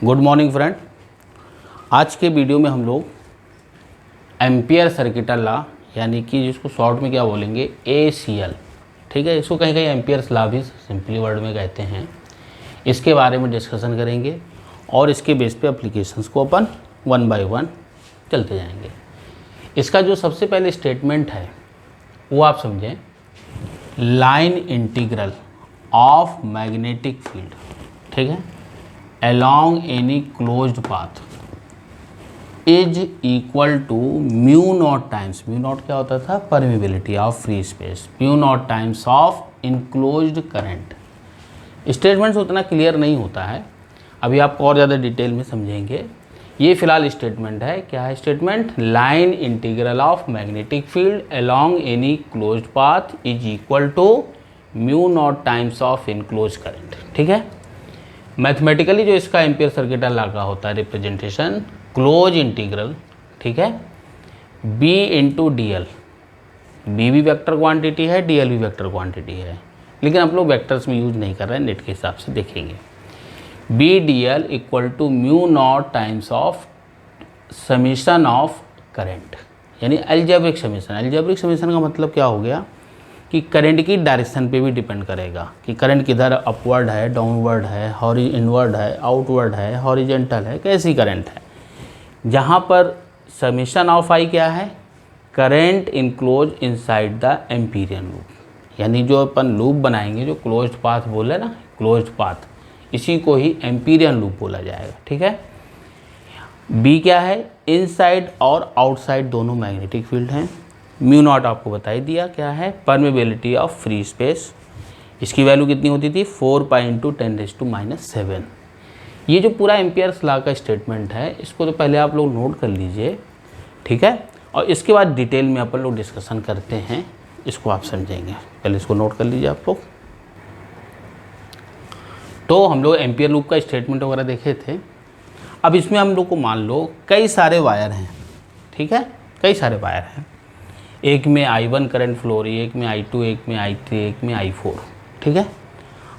Good morning friend. आज के video में हम लोग एम्पियर सर्किटल लॉ यानी कि जिसको शॉर्ट में क्या बोलेंगे ACL, ठीक है, इसको कहीं कहीं एम्पियर्स लॉ भी सिंपली वर्ड में कहते हैं, इसके बारे में डिस्कशन करेंगे और इसके बेस पे एप्लीकेशंस को अपन वन बाय वन चलते जाएंगे। इसका जो सबसे पहले स्टेटमेंट है वो आप समझें, line integral of magnetic field, ठीक है, along any closed path is equal to mu naught times, mu naught क्या होता था, permeability of free space, mu naught times of enclosed current। Statements उतना क्लियर नहीं होता है, अभी आपको और ज़्यादा डिटेल में समझेंगे। ये फिलहाल स्टेटमेंट है, क्या है statement, line integral of magnetic field along any closed path is equal to mu naught times of enclosed current, ठीक है। मैथमेटिकली जो इसका एम्पियर सर्किटल लॉ का होता है रिप्रेजेंटेशन, क्लोज इंटीग्रल, ठीक है, B into D L, B भी वेक्टर क्वांटिटी है, डी एल भी वेक्टर क्वांटिटी है, लेकिन आप लोग वेक्टर्स में यूज़ नहीं कर रहे हैं, नेट के हिसाब से देखेंगे। B D L equal to mu naught times of summation of current, यानी अलजेब्रिक समीशन। अलजेब्रिक समीशन का मतलब क्या हो गया कि करंट की डायरेक्शन पे भी डिपेंड करेगा कि करंट किधर अपवर्ड है, डाउनवर्ड है, इनवर्ड है, आउटवर्ड है, हॉरिजेंटल है, कैसी करंट है। जहाँ पर समीशन ऑफ आई क्या है, current enclose inside the Amperian loop, यानी जो अपन लूप बनाएंगे, जो क्लोज्ड पाथ बोले ना, क्लोज्ड पाथ, इसी को ही एम्पीरियन लूप बोला जाएगा, ठीक है। बी क्या है, इनसाइड और आउटसाइड दोनों मैग्नेटिक फील्ड हैं। म्यू नॉट आपको बता ही दिया क्या है, परमेबिलिटी ऑफ फ्री स्पेस, इसकी वैल्यू कितनी होती थी 4 पाई इंटू 10⁻⁷। ये जो पूरा एम्पियर्स लॉ का स्टेटमेंट है, इसको तो पहले आप लोग नोट कर लीजिए, ठीक है, और इसके बाद डिटेल में अपन लोग डिस्कशन करते हैं, इसको आप समझेंगे। पहले इसको नोट कर लीजिए आप लोग। तो हम लोग एम्पियर लूप का स्टेटमेंट वगैरह देखे थे। अब इसमें हम लोग को मान लो कई सारे वायर हैं, ठीक है, कई सारे वायर हैं, एक में I1 करंट फ्लो रही है, एक में I2, एक में I3, एक में I4, ठीक है।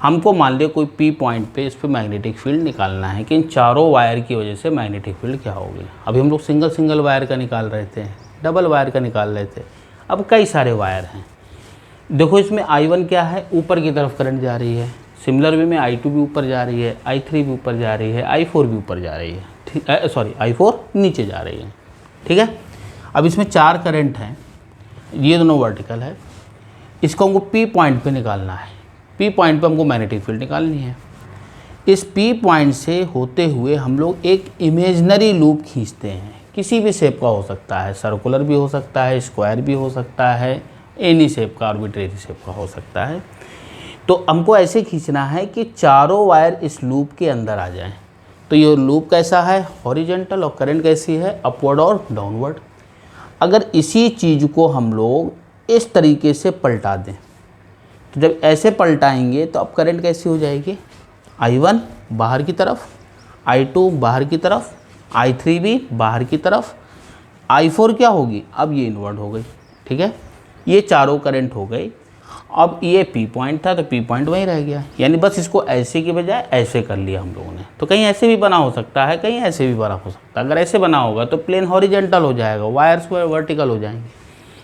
हमको मान लिया कोई P पॉइंट पे इस पर मैग्नेटिक फील्ड निकालना है कि इन चारों वायर की वजह से मैग्नेटिक फील्ड क्या होगी। अभी हम लोग सिंगल वायर का निकाल रहे थे, डबल वायर का निकाल रहे थे, अब कई सारे वायर हैं। देखो इसमें I1 क्या है, ऊपर की तरफ करंट जा रही है, सिमिलर वे में I2 भी ऊपर जा रही है, I3 भी ऊपर जा रही है, I4 भी ऊपर जा रही है, ठीक है, I4 नीचे जा रही है, ठीक है। अब इसमें चार करंट हैं, ये दोनों वर्टिकल है, इसको हमको P पॉइंट पे निकालना है। P पॉइंट पे हमको मैग्नेटिक फील्ड निकालनी है। इस P पॉइंट से होते हुए हम लोग एक इमेजनरी लूप खींचते हैं, किसी भी शेप का हो सकता है, सर्कुलर भी हो सकता है, स्क्वायर भी हो सकता है, एनी शेप का, आर्बिट्रेरी शेप का हो सकता है। तो हमको ऐसे खींचना है कि चारों वायर इस लूप के अंदर आ जाएं। तो ये लूप कैसा है, हॉरिजेंटल, और करंट कैसी है, अपवर्ड और डाउनवर्ड। अगर इसी चीज़ को हम लोग इस तरीके से पलटा दें, तो जब ऐसे पलटाएंगे तो अब करंट कैसी हो जाएगी, I1 बाहर की तरफ, I2 बाहर की तरफ, I3 भी बाहर की तरफ, I4 क्या होगी, अब ये इनवर्ड हो गई, ठीक है। ये चारों करंट हो गई। अब ये P पॉइंट था तो P पॉइंट वहीं रह गया, यानी बस इसको ऐसे की बजाय ऐसे कर लिया हम लोगों ने। तो कहीं ऐसे भी बना हो सकता है, कहीं ऐसे भी बना हो सकता है। अगर ऐसे बना होगा तो प्लेन हॉरिजेंटल हो जाएगा, वायर्स वर्टिकल हो जाएंगे।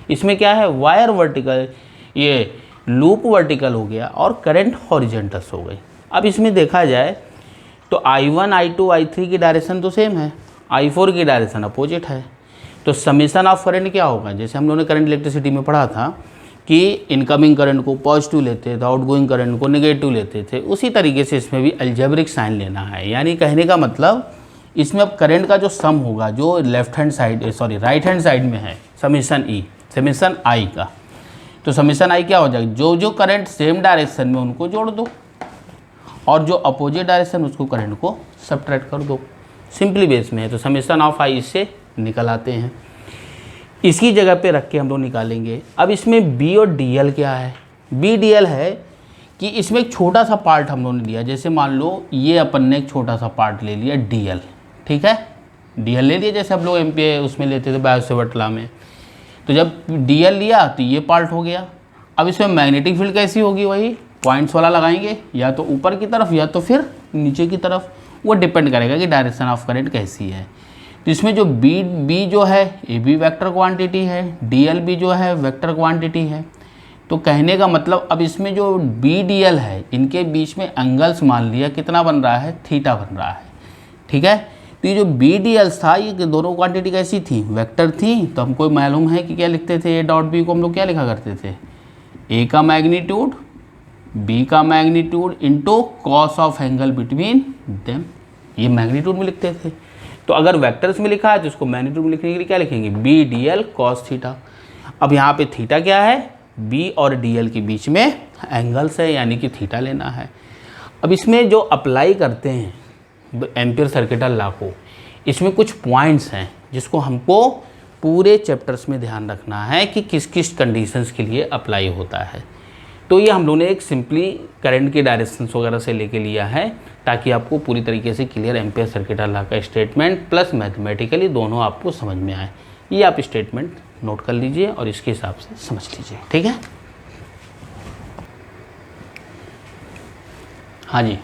इसमें क्या है, वायर वर्टिकल, ये लूप वर्टिकल हो गया और करंट हॉरिजेंटल्स हो गई। अब इसमें देखा जाए तो I1, I2, I3 की डायरेक्शन तो सेम है, I4 की डायरेक्शन अपोजिट है। तो समीशन ऑफ करंट क्या होगा, जैसे हम लोगों ने करंट इलेक्ट्रिसिटी में पढ़ा था कि इनकमिंग करंट को पॉजिटिव लेते थे, आउटगोइंग करंट को नेगेटिव लेते थे, उसी तरीके से इसमें भी अलजेब्रिक साइन लेना है। यानी कहने का मतलब इसमें अब करंट का जो सम होगा, जो राइट हैंड साइड में है, समीशन आई का, तो समीशन आई क्या हो जाएगा, जो जो करंट सेम डायरेक्शन में उनको जोड़ दो और जो अपोजिट डायरेक्शन उसको करंट को सब्ट्रैक्ट कर दो, सिंपली बेस में है। तो समीशन ऑफ आई इससे निकल आते हैं, इसी जगह पे रख के हम लोग निकालेंगे। अब इसमें B और DL क्या है, B DL है कि इसमें एक छोटा सा पार्ट हम लोगों ने लिया, जैसे मान लो ये अपन ने एक छोटा सा पार्ट ले लिया DL, ठीक है, DL ले लिया, जैसे हम लोग MP उसमें लेते थे बायो-सेवर्ट लॉ में। तो जब DL लिया तो ये पार्ट हो गया। अब इसमें मैग्नेटिक फील्ड कैसी होगी, वही पॉइंट्स वाला लगाएंगे, या तो ऊपर की तरफ या तो फिर नीचे की तरफ। वो डिपेंड करेगा कि डायरेक्शन ऑफ करंट कैसी है। तो इसमें जो बी जो है ये भी वेक्टर क्वांटिटी है, DL भी जो है वेक्टर क्वांटिटी है। तो कहने का मतलब अब इसमें जो BDL है इनके बीच में एंगल्स मान लिया कितना बन रहा है, थीटा बन रहा है, ठीक है। तो ये जो BDL था ये दोनों क्वांटिटी कैसी थी, वेक्टर थी। तो हमको मालूम है कि क्या लिखते थे, A डॉट B को हम लोग क्या लिखा करते थे, A का मैग्नीट्यूड B का magnitude into cos of angle between them, ये मैग्नीट्यूड में लिखते थे। तो अगर वेक्टर्स में लिखा है तो उसको मैग्नीट्यूड में लिखने के लिए क्या लिखेंगे, BDL cos थीटा। अब यहाँ पे थीटा क्या है, B और DL के बीच में एंगल्स है, यानी कि थीटा लेना है। अब इसमें जो अप्लाई करते हैं एम्पियर सर्किटल लॉ को, इसमें कुछ पॉइंट्स हैं जिसको हमको पूरे चैप्टर्स में ध्यान रखना है कि किस किस कंडीशंस के लिए अप्लाई होता है। तो ये हम लोगों ने एक सिंपली करंट के डायरेक्शंस वगैरह से लेके लिया है ताकि आपको पूरी तरीके से क्लियर एम्पियर सर्किटल लॉ का स्टेटमेंट प्लस मैथमेटिकली दोनों आपको समझ में आए। ये आप स्टेटमेंट नोट कर लीजिए और इसके हिसाब से समझ लीजिए, ठीक है। हाँ जी,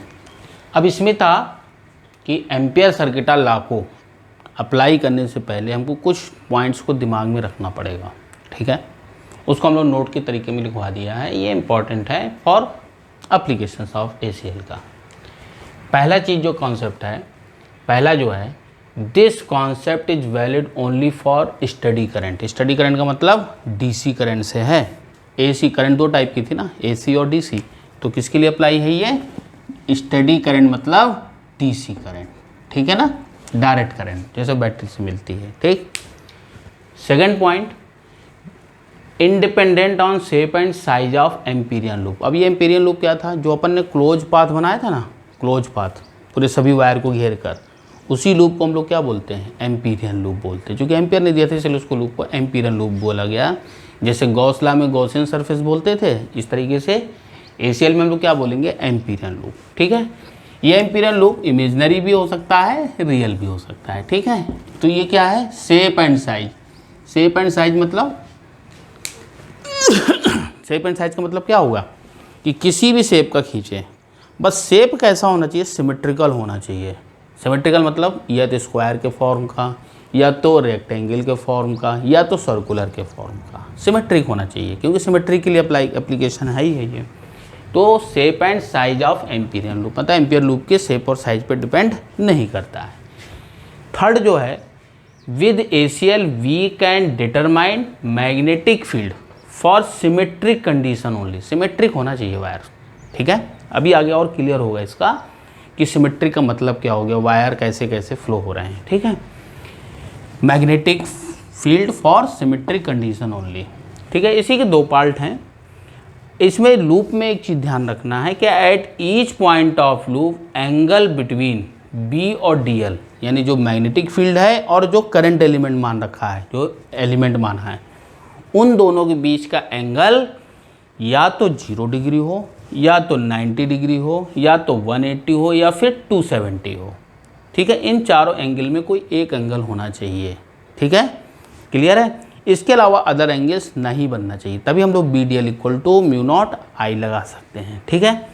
अब इसमें था कि एम्पियर सर्किटल लॉ को अप्लाई करने से पहले हमको कुछ पॉइंट्स को दिमाग में रखना पड़ेगा, ठीक है। उसको हम लोग नोट के तरीके में लिखवा दिया है, ये इंपॉर्टेंट है फॉर एप्लीकेशंस ऑफ ACL का। पहला चीज़ जो कॉन्सेप्ट है, पहला जो है, this concept is valid only for study current. Study current का मतलब DC करंट से है। AC करंट दो टाइप की थी ना, AC और DC, तो किसके लिए अप्लाई है ये, स्टडी करंट मतलब DC करंट, ठीक है ना, डायरेक्ट करंट जैसे बैटरी से मिलती है, ठीक। Second point, independent on shape and size of Amperian loop. अब ये एम्पीरियन लूप क्या था, जो अपन ने क्लोज पाथ बनाया था ना, क्लोज पाथ पूरे सभी वायर को घेर कर, उसी लूप को हम लोग क्या बोलते हैं, एम्पीरियन लूप बोलते हैं। क्योंकि एम्पियर नहीं दिया था इसलिए उसको लूप को एम्पीरियन लूप बोला गया। जैसे गॉस लॉ में गॉसियन सरफेस बोलते थे, इस तरीके से ACL में हम लोग क्या बोलेंगे, एम्पीरियन लूप, ठीक है। ये एम्पीरियन लूप इमेजनरी भी हो सकता है, रियल भी हो सकता है, ठीक है। तो ये क्या है, shape and size. Shape and size मतलब शेप एंड साइज का मतलब क्या होगा कि किसी भी शेप का खींचे, बस शेप कैसा होना चाहिए, सिमेट्रिकल होना चाहिए। सिमेट्रिकल मतलब या तो स्क्वायर के फॉर्म का, या तो रेक्टेंगल के फॉर्म का, या तो सर्कुलर के फॉर्म का, सिमेट्रिक होना चाहिए, क्योंकि सिमेट्रिक के लिए एप्लीकेशन है ही है ये। तो shape and size of Amperian loop, पता है एम्पियर लूप के शेप और साइज पर डिपेंड नहीं करता है। थर्ड जो है, with ACL we can determine magnetic field for symmetric condition only. Symmetric होना चाहिए वायर, ठीक है। अभी आगे और क्लियर होगा इसका कि सिमेट्रिक का मतलब क्या हो गया, वायर कैसे कैसे फ्लो हो रहे हैं, ठीक है। Magnetic field for symmetric condition only, ठीक है। इसी के दो पार्ट हैं। इसमें लूप में एक चीज़ ध्यान रखना है कि at each point of loop angle between B और DL, यानी जो मैग्नेटिक फील्ड है और जो करंट एलिमेंट मान रखा है, जो एलिमेंट माना है, उन दोनों के बीच का एंगल या तो 0 डिग्री हो, या तो 90 डिग्री हो, या तो 180 हो, या फिर 270 हो, ठीक है। इन चारों एंगल में कोई एक एंगल होना चाहिए, ठीक है, क्लियर है। इसके अलावा अदर एंगल्स नहीं बनना चाहिए, तभी हम लोग BDL इक्वल टू μ0 I लगा सकते हैं, ठीक है।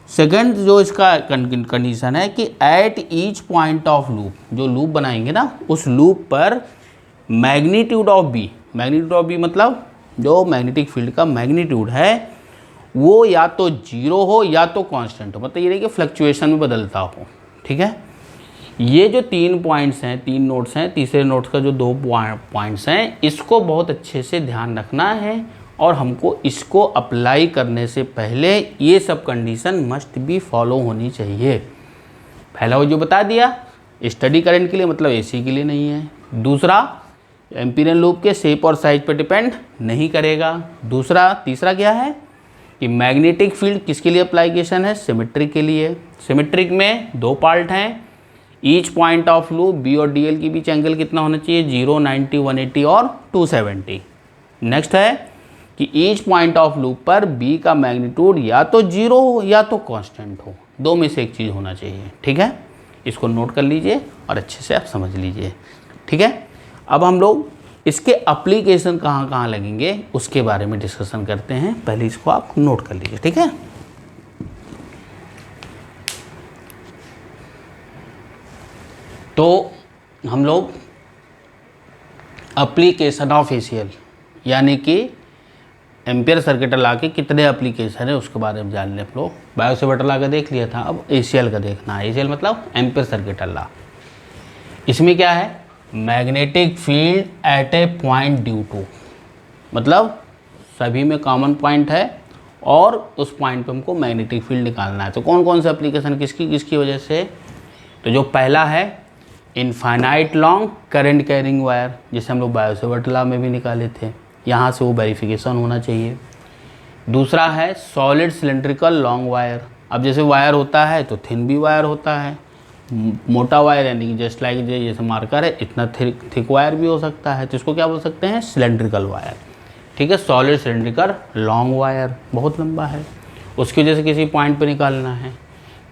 सेकंड जो इसका कंडीशन है कि at each point of loop, जो लूप बनाएंगे ना, उस लूप पर magnitude of B, magnitude of B मतलब जो मैग्नेटिक फील्ड का मैग्नीट्यूड है वो या तो 0 हो या तो कांस्टेंट हो, मतलब ये नहीं कि फ्लक्चुएशन में बदलता हो, ठीक है। ये जो 3 पॉइंट्स हैं, 3 नोट्स हैं, तीसरे नोट्स का जो 2 पॉइंट्स हैं, इसको बहुत अच्छे से ध्यान रखना है और हमको इसको अप्लाई करने से पहले ये सब कंडीशन मस्ट बी फॉलो होनी चाहिए। पहला वो जो बता दिया, स्टडी करंट के लिए मतलब AC के लिए नहीं है। दूसरा, एम्पीरियन लूप के शेप और साइज पर डिपेंड नहीं करेगा। तीसरा क्या है कि मैग्नेटिक फील्ड किसके लिए अप्लीकेशन है, सिमेट्रिक के लिए। सिमेट्रिक में 2 पार्ट हैं, each point of loop B और DL के बीच एंगल कितना होना चाहिए, 0, 90, 180 और 270। नेक्स्ट है कि ईच पॉइंट ऑफ लूप पर B का मैग्नीट्यूड या तो 0 हो या तो कांस्टेंट हो, दो में से एक चीज़ होना चाहिए, ठीक है। इसको नोट कर लीजिए और अच्छे से आप समझ लीजिए, ठीक है। अब हम लोग इसके एप्लीकेशन कहाँ कहाँ लगेंगे उसके बारे में डिस्कशन करते हैं, पहले इसको आप नोट कर लीजिए, ठीक है। तो हम लोग एप्लीकेशन ऑफ एसीएल यानी कि एम्पियर सर्किट ला के कितने एप्लीकेशन है उसके बारे में जान लें। हम लोग बायो सेवर्टर ला के देख लिया था, अब एसीएल का देखना है। एसीएल मतलब एम्पियर सर्किट ला। इसमें क्या है, magnetic field at a point due to, मतलब सभी में कॉमन पॉइंट है और उस पॉइंट पे हमको मैग्नेटिक फील्ड निकालना है। तो कौन कौन से एप्लीकेशन किसकी किसकी वजह से, तो जो पहला है infinite long current carrying wire, जिसे हम लोग बायो सेवर्टर लॉ में भी निकाले थे, यहाँ से वो वेरिफिकेशन होना चाहिए। दूसरा है सॉलिड सिलेंड्रिकल लॉन्ग वायर। अब जैसे वायर होता है तो थिन भी वायर होता है, मोटा वायर यानी कि जस्ट लाइक जैसे मार्कर है इतना थिक वायर भी हो सकता है, तो इसको क्या बोल सकते हैं, सिलेंड्रिकल वायर। ठीक है, सॉलिड सिलेंड्रिकल लॉन्ग वायर बहुत लंबा है, उसकी वजह से किसी पॉइंट पे निकालना है।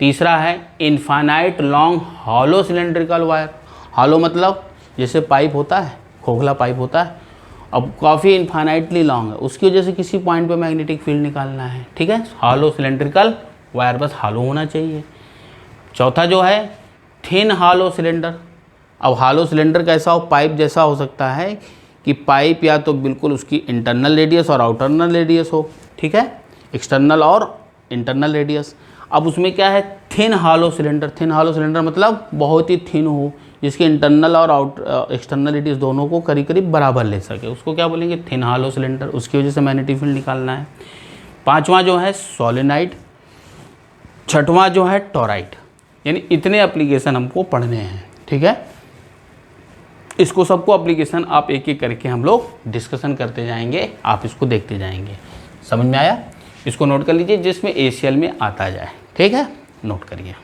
तीसरा है infinite long hollow cylindrical wire. Hollow मतलब जैसे पाइप होता है, खोखला पाइप होता है, अब काफ़ी इनफाइनाइटली लॉन्ग है, उसकी वजह से किसी पॉइंट पे मैग्नेटिक फील्ड निकालना है। ठीक है, हॉलो सिलेंड्रिकल वायर बस हॉलो होना चाहिए। चौथा जो है थिन हॉलो सिलेंडर। अब हॉलो सिलेंडर कैसा हो, पाइप जैसा हो सकता है कि पाइप या तो बिल्कुल उसकी इंटरनल रेडियस और आउटरनल रेडियस हो, ठीक है, एक्सटर्नल और इंटरनल रेडियस। अब उसमें क्या है, thin hollow cylinder. Thin hollow cylinder मतलब बहुत ही थिन हो, जिसके इंटरनल और एक्सटर्नल रेडियस दोनों को करीब करीब बराबर ले सके, उसको क्या बोलेंगे, थिन हॉलो सिलेंडर। उसकी वजह से मैग्नेटिक फील्ड निकालना है। पांचवा जो है सोलेनाइड, छठवां जो है टोराइड। यानी इतने एप्लीकेशन हमको पढ़ने हैं। ठीक है, इसको सबको एप्लीकेशन आप एक एक करके हम लोग डिस्कशन करते जाएंगे, आप इसको देखते जाएंगे। समझ में आया, इसको नोट कर लीजिए जिसमें एसीएल में आता जाए। ठीक है, नोट करिए।